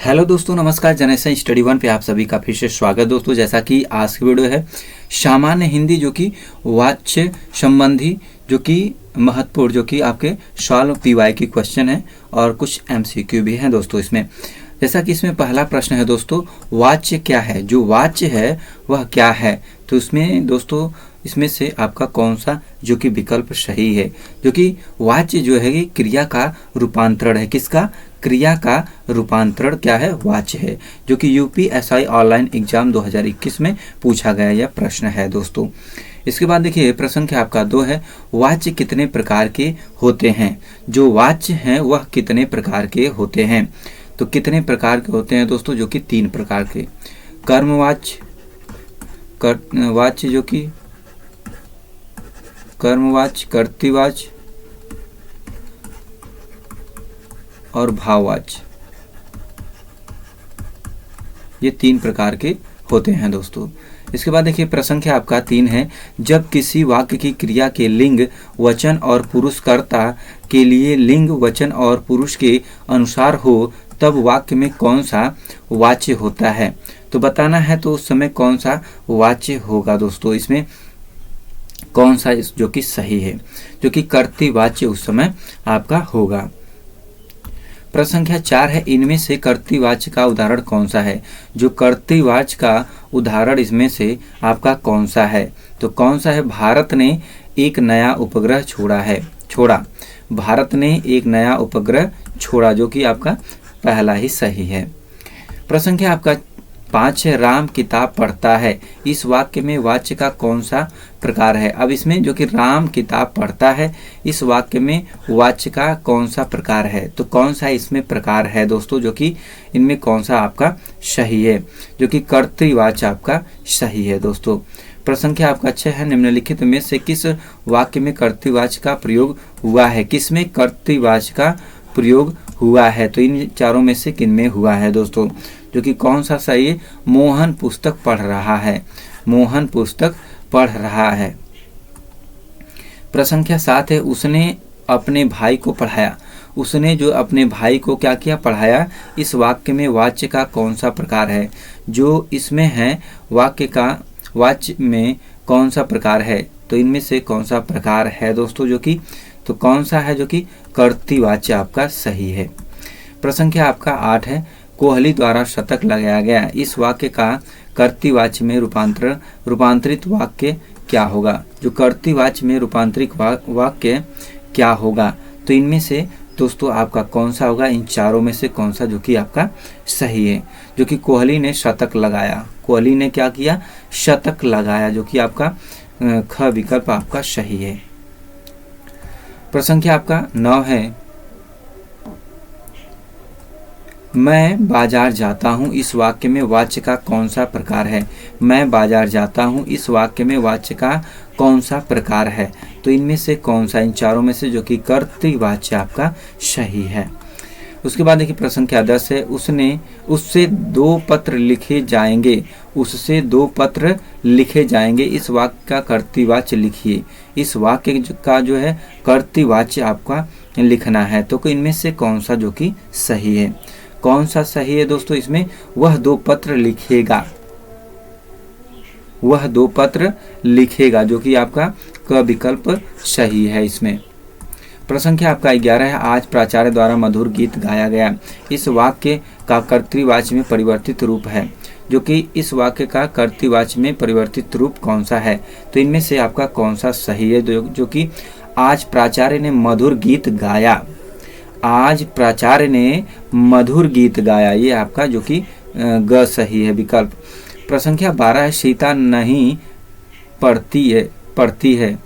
Hello दोस्तों, नमस्कार। Generation study one पे आप सभी का फिर से स्वागत। दोस्तों, जैसा कि आज की वीडियो है सामान्य हिंदी, जो कि वाच्य संबंधी, जो कि महत्वपूर्ण, जो कि आपके सॉल्व पीवाई की क्वेश्चन है और कुछ एमसीक्यू भी हैं दोस्तों इसमें। जैसा कि इसमें पहला प्रश्न है दोस्तों, वाच्य क्या है? जो वाच्य है वह क्या है? तो इसमें दोस्तों इसमें से आपका कौन सा जो कि विकल्प सही है? जो कि वाच्य जो है कि क्रिया का रूपांतरण है। किसका? क्रिया का रूपांतरण क्या है? वाच्य है, जो कि यूपीएसआई ऑनलाइन एग्जाम 2021 में पूछा गया यह प्रश्न है दोस्तों। इसके बाद देखिए प्रश्न संख्या आपका 2 है, वाच्य कितने प्रकार के होते हैं? जो वाच्य हैं वह कितने प्रकार के होते हैं? तो कितने प्रकार के होते हैं दोस्तों? जो कि 3 प्रकार के। कर्मवाच्य, वाच्य जो कि कर्मवाच्य, कर्तृवाच्य और भाववाच्य, ये 3 प्रकार के होते हैं दोस्तों। इसके बाद देखिए प्रश्न संख्या आपका 3 है, जब किसी वाक्य की क्रिया के लिंग, वचन और पुरुषकर्ता के लिए लिंग, वचन और पुरुष के अनुसार हो तब वाक्य में कौन सा वाच्य होता है? तो बताना है तो उस समय कौन सा वाच्य होगा दोस्तों? इसमें कौन सा जो कि सही है? जो कि कर्तृवाच्य उस समय आपका होगा। प्रश्न संख्या 4 है, इनमें से कर्तृवाच्य का उदाहरण कौन सा है? जो कर्तृवाच्य का उदाहरण इसमें से आपका कौन सा है? तो कौन सा है? भारत ने एक नया उपग्रह छोड़ा। भारत ने एक नया उपग्रह छोड़ा, जो कि आपका पहला ही सही है। प्रश्न संख्या आपका 5 है, राम किताब पढ़ता है। इस वाक्य में वाच्य का कौन सा प्रकार है? अब इसमें जो कि राम किताब पढ़ता है, इस वाक्य में वाच्य का कौन सा प्रकार है? तो कौन सा इसमें प्रकार है दोस्तों? जो कि इनमें कौन सा आपका सही है? जो कि कर्तृवाच्य आपका सही है दोस्तों। प्रश्न संख्या आपका 6 है, निम्नलिखित में से किस वाक्य में कर्तृवाच्य का प्रयोग हुआ है? किस में कर्तृवाच्य का प्रयोग हुआ है? तो इन चारों में से किन में हुआ है दोस्तों? जो कि कौन सा सही है? मोहन पुस्तक पढ़ रहा है। मोहन पुस्तक पढ़ रहा है। प्रश्न संख्या 7 है, उसने अपने भाई को पढ़ाया। उसने जो अपने भाई को क्या किया? पढ़ाया। इस वाक्य में वाच्य का कौन सा प्रकार है? जो इसमें है वाक्य का वाच्य में कौन सा प्रकार है? तो इनमें से कौन सा प्रकार है दोस्तों? जो कि तो कौन सा है? जो कि कर्तृवाच्य आपका सही है। प्रश्न संख्या आपका 8 है, कोहली द्वारा शतक लगाया गया। इस वाक्य का कर्तृवाच्य में रूपांतरित वाक्य क्या होगा? जो कर्तृवाच्य में रूपांतरित वाक्य क्या होगा? तो इनमें से दोस्तों आपका कौन सा होगा? इन चारों में से कौन सा जो कि आपका सही है? जो कि कोहली ने शतक लगाया। कोहली ने क्या किया? शतक लगाया, जो कि आपका ख विकल्प आपका सही है। प्रश्न संख्या आपका 9 है, मैं बाजार जाता हूँ। इस वाक्य में वाच्य का कौन सा प्रकार है? मैं बाजार जाता हूँ, इस वाक्य में वाच्य का कौन सा प्रकार है? तो इनमें से कौन सा? इन चारों में से जो कि कर्तृवाच्य आपका सही है। उसके बाद देखिए प्रश्न संख्या 10 है, उससे 2 पत्र लिखे जाएंगे। उससे 2 पत्र लिखे जाएंगे। इस वाक्य का कर्तृवाच्य लिखिए। इस वाक्य का जो है कर्तृवाच्य आपका लिखना है। तो इनमें से कौन सा जो कि सही है? कौन सा सही है दोस्तों? इसमें वह 2 पत्र लिखेगा। वह 2 पत्र लिखेगा, जो कि आपका क विकल्प सही है इसमें। प्रश्न संख्या आपका 11 है, आज प्राचार्य द्वारा मधुर गीत गाया गया। इस वाक्य का कर्तृवाच्य में परिवर्तित रूप है। जो कि इस वाक्य का कर्तृवाच्य में परिवर्तित रूप कौन सा है? तो इनमें से आपका कौन सा सही है? जो कि आज प्राचार्य ने मधुर गीत गाया। आज प्राचार्य ने मधुर गीत गाया, ये आपका जो कि ग सही है विकल्प। प्रश्न संख्या 12 है, सीता नहीं पढ़ती है।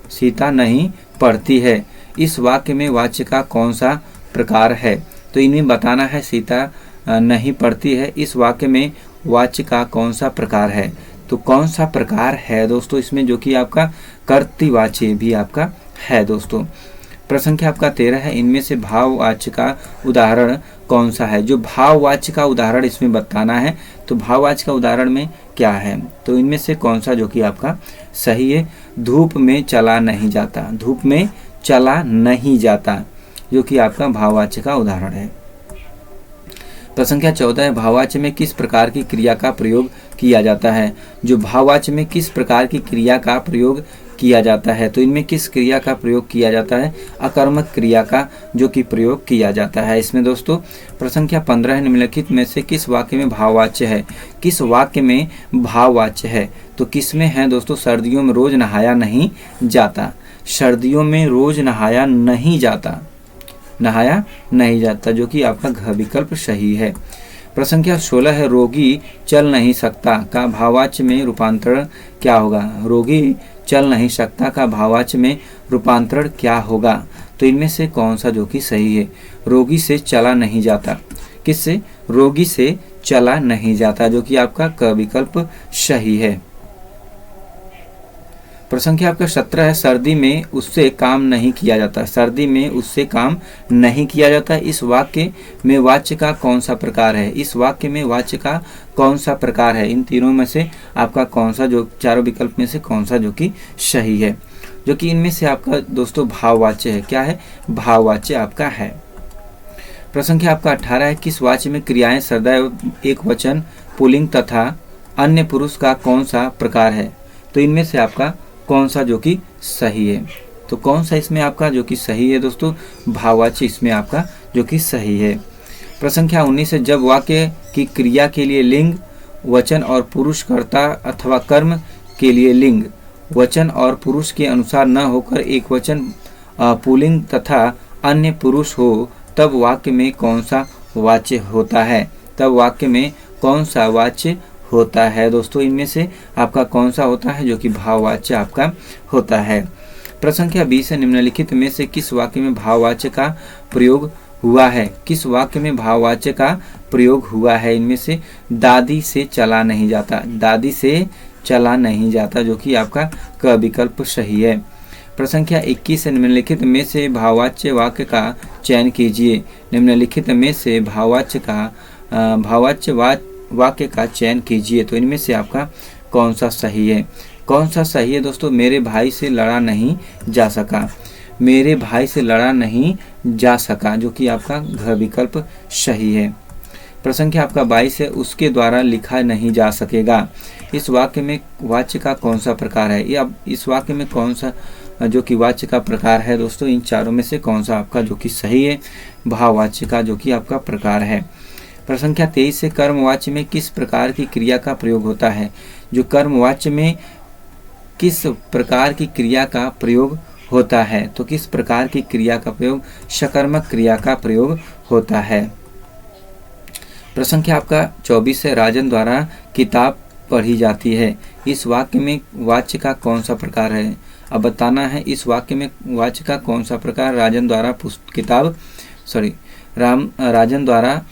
सीता नहीं पढ़ती है। इस वाक्य में वाच्य का कौन सा प्रकार है? तो इन्हें बताना है। सीता नहीं पढ़ती है, इस वाक्य में वाच्य का कौन सा प्रकार है? तो कौन सा प्रकार है दोस्तों इसमें? जो कि आपका कर्तृवाच्य भी आपका है दोस्तों। प्रश्न संख्या आपका 13 है, इनमें से भाववाच्य का उदाहरण कौन सा है? जो भाववाच्य का उदाहरण इसमें बताना है। तो भाववाच्य का उदाहरण में क्या है? तो इनमें से कौन सा जो कि आपका सही है? धूप में चला नहीं जाता। धूप में चला नहीं जाता, जो कि आपका भाववाच्य का उदाहरण है। प्रश्न संख्या 14 है, भाववाच्य में किस प्रकार की क्रिया का प्रयोग किया जाता है। जो भाववाच्य में किस प्रकार की क्रिया का प्रयोग किया जाता है, तो इनमें किस क्रिया का प्रयोग किया जाता है, अकर्मक क्रिया का जो कि प्रयोग किया जाता है। इसमें दोस्तों प्रश्न संख्या 15 है, निम्नलिखित में से किस वाक्य में भाववाच्य है। किस वाक्य में भाववाच्य है, तो किस में है दोस्तों, सर्दियों में रोज नहाया नहीं जाता। सर्दियों में रोज नहाया नहीं जाता, नहाया नहीं जाता, जो कि आपका घ विकल्प सही है। प्रश्न संख्या 16 है, रोगी चल नहीं सकता का भाववाच्य में रूपांतरण क्या होगा। रोगी चल नहीं सकता का भाववाच्य में रूपांतरण क्या होगा, तो इनमें से कौन सा जो कि सही है। रोगी से चला नहीं जाता, किससे, रोगी से चला नहीं जाता, जो कि आपका क विकल्प सही है। प्रश्न संख्या आपका 17 है, सर्दी में उससे काम नहीं किया जाता। सर्दी में उससे काम नहीं किया जाता, इस वाक्य में वाच्य का कौन सा प्रकार है। इस वाक्य में वाच्य का कौन सा प्रकार है, इन तीनों में से आपका कौन सा, जो चारों विकल्प में से कौन सा जो कि सही है, जो कि इनमें से आपका दोस्तों भाववाच्य है। क्या है, भाववाच्य आपका है। प्रश्न संख्या आपका 18 है, किस वाच्य में क्रियाएं सदैव एक वचन, पुल्लिंग तथा अन्य पुरुष का कौन सा प्रकार है, तो इनमें से आपका कौन सा जो कि सही है। तो कौन सा इसमें आपका जो कि सही है दोस्तों, भाववाच्य इसमें आपका जो कि सही है। प्रश्न संख्या 19 है, जब वाक्य की क्रिया के लिए लिंग, वचन और पुरुष, कर्ता अथवा कर्म के लिए लिंग, वचन और पुरुष के अनुसार न होकर एक वचन, पुल्लिंग तथा अन्य पुरुष हो, तब वाक्य में कौन सा वाच्य होता है। तब वाक्य में कौन सा वाच्य होता है दोस्तों, इनमें से आपका कौन सा होता है, जो कि भाववाच्य आपका होता है। प्रश्न संख्या 20 है, निम्नलिखित में से किस वाक्य में भाववाच्य का प्रयोग हुआ है। किस वाक्य में भाववाच्य का प्रयोग हुआ है, इनमें से दादी से चला नहीं जाता, दादी से चला नहीं जाता, जो कि आपका क विकल्प सही है। प्रश्न संख्या 21 है, निम्नलिखित में से भाववाच्य वाक्य का चयन कीजिए। निम्नलिखित में से भाववाच्य वाक्य का चयन कीजिए, तो इनमें से आपका कौन सा सही है। कौन सा सही है दोस्तों, मेरे भाई से लड़ा नहीं जा सका, मेरे भाई से लड़ा नहीं जा सका, जो कि आपका घ विकल्प सही है। प्रश्न संख्या आपका 22 है, उसके द्वारा लिखा नहीं जा सकेगा। इस वाक्य में वाच्य का कौन सा प्रकार है, या इस वाक्य में कौन सा जो कि वाच्य का प्रकार है दोस्तों, इन चारों में से कौन सा आपका जो कि सही है, भाववाच्य का जो कि आपका प्रकार है। प्रश्न संख्या 23 से, कर्मवाच्य में किस प्रकार की क्रिया का प्रयोग होता है। जो कर्मवाच्य में किस प्रकार की क्रिया का प्रयोग होता है, तो किस प्रकार की क्रिया का प्रयोग, सकर्मक क्रिया का प्रयोग होता है। प्रश्न संख्या आपका 24 है, राजन द्वारा किताब पढ़ी जाती है। इस वाक्य में वाच्य का कौन सा प्रकार है, अब बताना है। इस वाक्य में वाच्य का कौन सा प्रकार, राजन द्वारा राजन द्वारा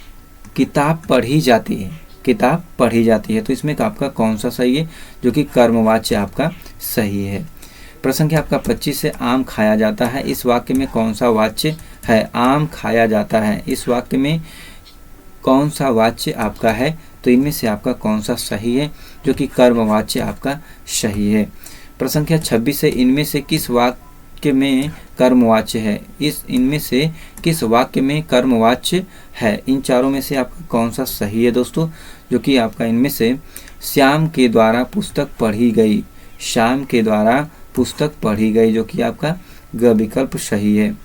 किताब पढ़ी जाती है, किताब पढ़ी जाती है, तो इसमें आपका कौन सा सही है, जो कि कर्मवाच्य आपका सही है। प्रश्न संख्या आपका 25 है, आम खाया जाता है। इस वाक्य में कौन सा वाच्य है, आम खाया जाता है, इस वाक्य में कौन सा वाच्य आपका है, तो इनमें से आपका कौन सा सही है, जो कि कर्मवाच्य आपका सही है। प्रश्न संख्या 26 है, इनमें से किस वाक्य में कर्मवाच्य है। इनमें से किस वाक्य में कर्मवाच्य है, इन चारों में से आपका कौन सा सही है दोस्तों, जो कि आपका इनमें से श्याम के द्वारा पुस्तक पढ़ी गई, श्याम के द्वारा पुस्तक पढ़ी गई, जो कि आपका ग विकल्प सही है।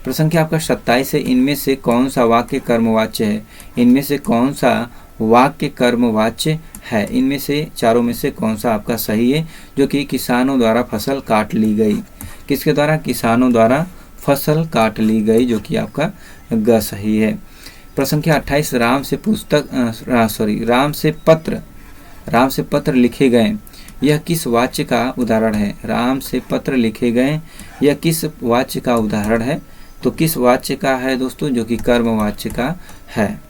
प्रश्न संख्या आपका 27 है, इनमें से कौन सा वाक्य कर्मवाच्य है, इनमें से कौन सा वाक्य कर्मवाच्य है, इनमें से चारों में से कौन सा आपका सही है, जो कि किसानों द्वारा फसल काट ली गई। किसके द्वारा, किसानों द्वारा फसल काट ली गई, जो कि आपका ग सही है। प्रश्न संख्या 28, राम से पत्र लिखे गए, यह किस वाच्य का उदाहरण है। राम से पत्र लिखे गए, यह किस वाच्य का उदाहरण है, तो किस वाच्य का है दोस्तों, जो कि कर्मवाच्य का है।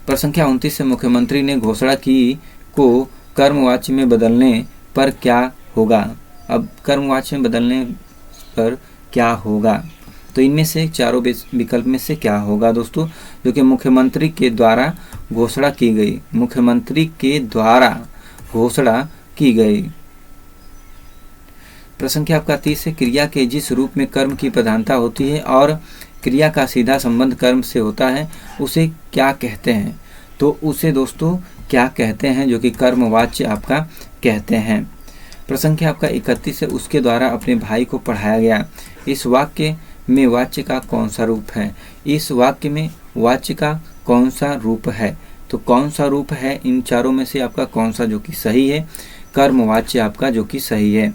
प्रश्न संख्या 29 से, मुख्यमंत्री ने घोषणा की को कर्मवाच्य में बदलने पर क्या होगा। अब कर्मवाच्य में बदलने पर क्या होगा, तो इनमें से चारों विकल्प में से क्या होगा दोस्तों, जो कि मुख्यमंत्री के द्वारा घोषणा की गई, मुख्यमंत्री के द्वारा घोषणा की गई। प्रश्न संख्या आपका 30 है, क्रिया के जिस रूप में कर्म की प्रधानता होती है और क्रिया का सीधा संबंध कर्म से होता है उसे क्या कहते हैं? तो उसे दोस्तों क्या कहते हैं, जो कि कर्मवाच्य आपका कहते हैं। प्रश्न संख्या आपका 31 है, उसके द्वारा अपने भाई को पढ़ाया गया। इस वाक्य में वाच्य का कौन सा रूप है? इस वाक्य में वाच्य का कौन सा रूप है? तो कौन सा रूप है इन चारों में से आपका कौन सा जो कि सही है? कर्मवाच्य आपका जो कि सही है।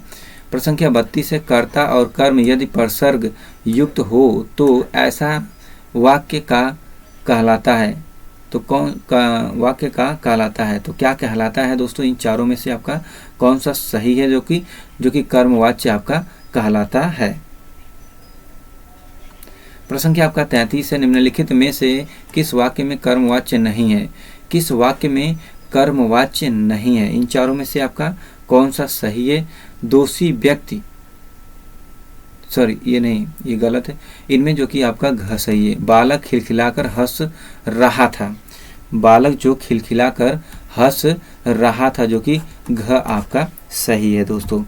प्रश्न संख्या 32 है, कर्ता और कर्म यदि प्रसर्ग युक्त हो तो ऐसा वाक्य का कहलाता है। तो कौन का वाक्य का कहलाता है? तो क्या कहलाता है दोस्तों? इन चारों में से आपका कौन सा सही है जो कि कर्मवाच्य आपका कहलाता है? प्रश्न संख्या आपका 33 है, निम्नलिखित में से किस वाक्य में कर्मवाच्य नहीं है? किस वाक्य में कर्मवाच्य नहीं है? इन चारों में से आपका कौन सा सही है? दोषी व्यक्ति, सॉरी ये नहीं, ये गलत है। इनमें जो कि आपका घ सही है। बालक खिलखिलाकर हंस रहा था। बालक जो खिलखिलाकर हंस रहा था, जो कि घ आपका सही है दोस्तों।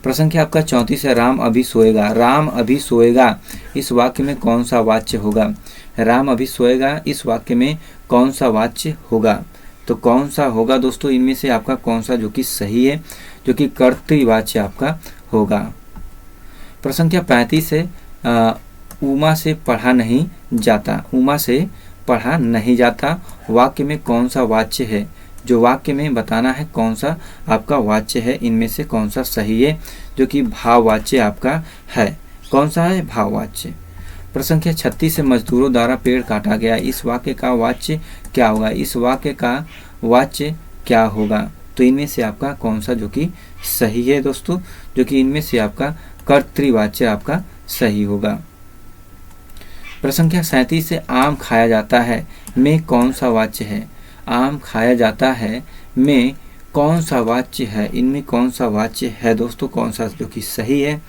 प्रश्न संख्या आपका 34 है, राम अभी सोएगा। राम अभी सोएगा इस वाक्य में कौन सा वाच्य होगा? राम अभी सोएगा इस वाक्य में कौन सा वाच्य होगा? तो कौन सा होगा दोस्तों? इनमें से आपका कौन सा जो कि सही है, जो कि कर्तृवाच्य आपका होगा? प्रश्न संख्या 35 है, उमा से पढ़ा नहीं जाता। उमा से पढ़ा नहीं जाता वाक्य में कौन सा वाच्य है? जो वाक्य में बताना है कौन सा आपका वाच्य है, इनमें से कौन सा सही है, जो कि भाववाच्य आपका है। कौन सा है? भाववाच्य। प्रश्न संख्या 36 से, मजदूरों द्वारा पेड़ काटा गया। इस वाक्य का वाच्य क्या होगा? इस वाक्य का वाच्य क्या होगा? तो इनमें से आपका कौन सा जो कि सही है दोस्तों? जो कि इनमें से आपका कर्तृवाच्य आपका सही होगा। प्रश्न संख्या 37 से, आम खाया जाता है में कौन सा वाच्य है? आम खाया जाता है में कौन सा वाच्य है? इनमें कौन सा वाच्य है दोस्तों? कौन सा जो कि सही है?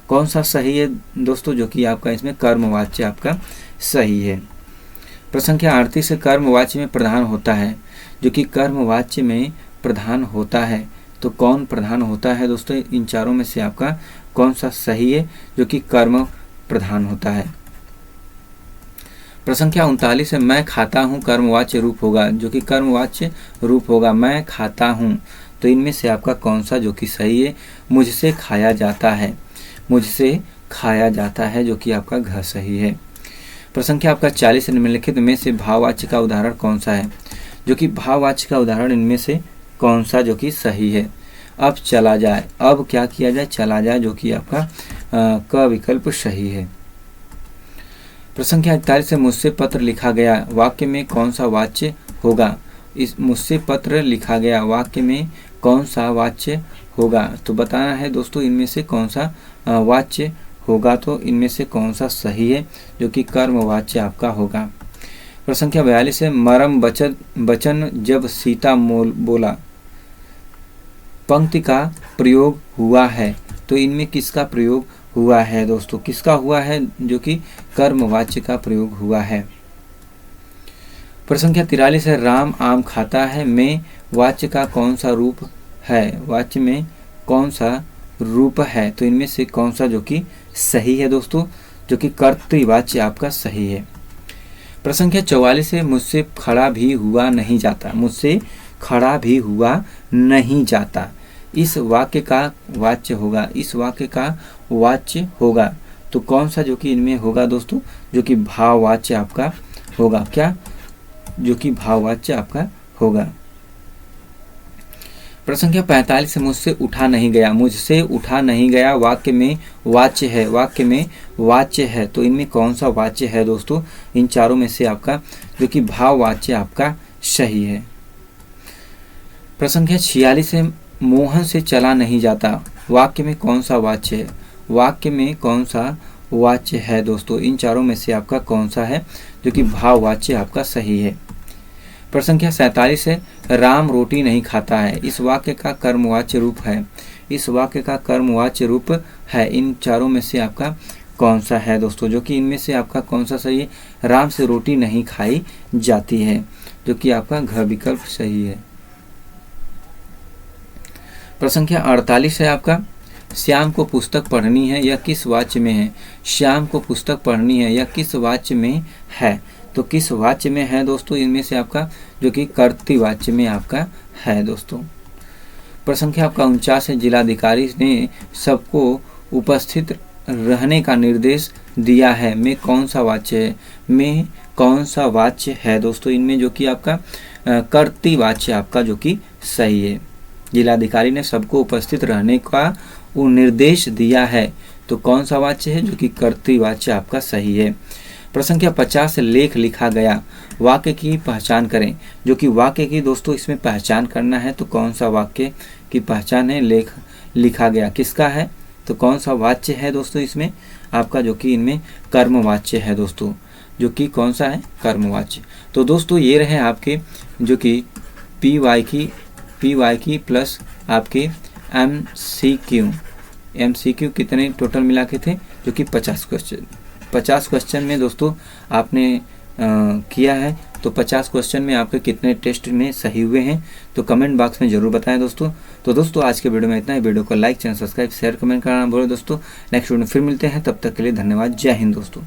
कौन सा सही है दोस्तों? जो कि आपका इसमें कर्मवाच्य आपका सही है। प्रश्न संख्या 38 से, कर्मवाच्य में प्रधान होता है। जो कि कर्मवाच्य में प्रधान होता है, तो कौन प्रधान होता है दोस्तों? इन चारों में से आपका कौन सा सही है, जो कि कर्म प्रधान होता है? प्रश्न संख्या 39 है, मैं खाता हूँ कर्मवाच्य रूप होगा। जो कि कर्मवाच्य रूप होगा मैं खाता हूँ, तो इनमें से आपका कौन सा जो कि सही है? मुझसे खाया जाता है। मुझसे खाया जाता है, जो कि आपका घ सही है। प्रश्न संख्या आपका 40 निम्नलिखित में से भाववाच्य का उदाहरण कौन सा है? जो कि भाववाच्य का उदाहरण इनमें से कौन सा जो कि सही है? अब चला जाए, अब क्या किया जाए? चला जाए, जो कि आपका क विकल्प सही है। प्रश्न संख्या 41 से, मुझसे पत्र लिखा गया वाक्य में कौन सा वाच्य होगा? इस मुझसे पत्र लिखा गया वाक्य में कौन सा वाच्य होगा? तो बताना है दोस्तों इनमें से कौन सा वाच्य होगा। तो इनमें से कौन सा सही है, जो कि कर्मवाच्य आपका होगा? प्रश्न संख्या 42 है, मरम बचन जब सीता मोल बोला पंक्ति का प्रयोग हुआ है। तो इनमें किसका प्रयोग हुआ है दोस्तों? किसका हुआ है? जो कि कर्मवाच्य का प्रयोग हुआ है। प्रश्न संख्या 43 है, राम आम खाता है में वाच्य का कौन सा रूप है? वाच्य में कौन सा रूप है? तो इनमें से कौन सा जो कि सही है दोस्तों? जो कि कर्तृवाच्य आपका सही है। प्रश्न संख्या 44 है, मुझसे खड़ा भी हुआ नहीं जाता। मुझसे खड़ा भी हुआ नहीं जाता इस वाक्य का वाच्य होगा। इस वाक्य का वाच्य होगा, तो कौन सा जो कि इनमें होगा दोस्तों? जो कि भाववाच्य आपका होगा। क्या? जो कि भाववाच्य आपका होगा। प्रश्न संख्या 45 से, मुझसे उठा नहीं गया। मुझसे उठा नहीं गया वाक्य में वाच्य है। वाक्य में वाच्य है, तो इनमें कौन सा वाच्य है दोस्तों? इन चारों में से आपका जो कि भाववाच्य आपका सही है। प्रश्न संख्या 46 से, मोहन से चला नहीं जाता वाक्य में कौन सा वाच्य है? वाक्य में कौन सा वाच्य है दोस्तों? इन चारों में से आपका कौन सा है, जो कि भाववाच्य आपका सही है? प्रश्न संख्या 47 है, राम रोटी नहीं खाता है। इस वाक्य का कर्मवाच्य रूप है। इस वाक्य का कर्मवाच्य रूप है। इन चारों में से आपका कौन सा है दोस्तों? जो कि इनमें से आपका कौन सा सही है? राम से रोटी नहीं खाई जाती है, जो कि आपका घ विकल्प सही है। प्रश्न संख्या 48 है आपका, श्याम को पुस्तक पढ़नी है, यह किस वाक्य में है? श्याम को पुस्तक पढ़नी है, यह किस वाक्य में है? तो किस वाक्य में है दोस्तों? इनमें से आपका जो कि कर्तृ वाच्य में आपका है दोस्तों। प्रश्न संख्या आपका 49 है। जिलाधिकारी ने सबको उपस्थित रहने का निर्देश दिया है, में कौन सा वाच्य है? में कौन सा वाच्य है दोस्तों? इनमें जो कि आपका कर्तृ वाच्य आपका जो कि सही है। जिलाधिकारी ने सबको उपस्थित रहने का निर्देश दिया है, तो कौन सा वाच्य है? जो कि कर्तृ वाच्य आपका सही है। प्रश्न संख्या 50 लेख लिखा गया, वाक्य की पहचान करें। जो कि वाक्य की दोस्तों इसमें पहचान करना है, तो कौन सा वाक्य की पहचान है? लेख लिखा गया किसका है? तो कौन सा वाच्य है दोस्तों? इसमें आपका जो कि इनमें कर्मवाच्य है दोस्तों, जो कि कौन सा है? कर्मवाच्य। तो दोस्तों ये रहे आपके जो कि पी वाई की प्लस आपके MCQ कितने टोटल मिला के थे? जो कि 50 क्वेश्चन। 50 क्वेश्चन में दोस्तों आपने किया है, तो 50 क्वेश्चन में आपके कितने टेस्ट में सही हुए हैं? तो कमेंट बॉक्स में जरूर बताएं दोस्तों। तो दोस्तों आज के वीडियो में इतना ही। वीडियो को like, channel subscribe, share, comment करना भूलें दोस्तों। नेक्स्ट वीडियो में फिर मिलते हैं, तब तक के लिए धन्यवाद। जय हिंद दोस्तों।